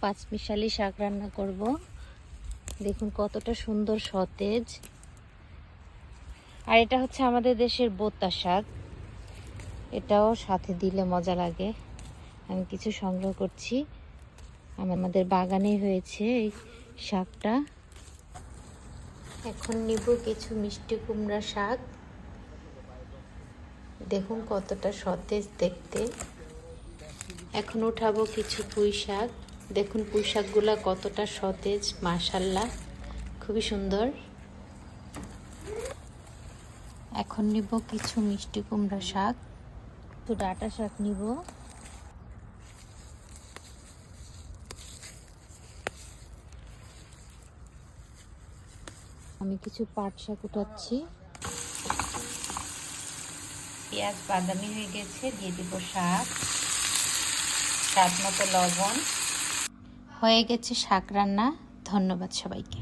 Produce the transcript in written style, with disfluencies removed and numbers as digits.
পাঁচমিশালি শাক রান্না করব। দেখুন কতটা সুন্দর সতেজ। আর এটা হচ্ছে আমাদের দেশের বোত্তা শাক, এটাও সাথে দিলে মজা লাগে। আমি কিছু সংগ্রহ করছি, আমাদের বাগানে হয়েছে এই শাকটা। এখন নিব কিছু মিষ্টি কুমড়া শাক। দেখুন কতটা সতেজ দেখতে। এখন উঠাবো কিছু পুঁই শাক। দেখুন পুঁই শাকগুলা কতটা সতেজ, মাশাআল্লাহ খুবই সুন্দর। এখন নিব কিছু মিষ্টি কুমড়া শাক, তো ডাঁটা শাক নিব। আমি কিছু পাট শাক উঠাচ্ছি। পেঁয়াজ বাদামি হয়ে গেছে, দিয়ে দিব শাক, স্বাদ মতো লবণ। হয়ে গেছে শাক রান্না। ধন্যবাদ সবাইকে।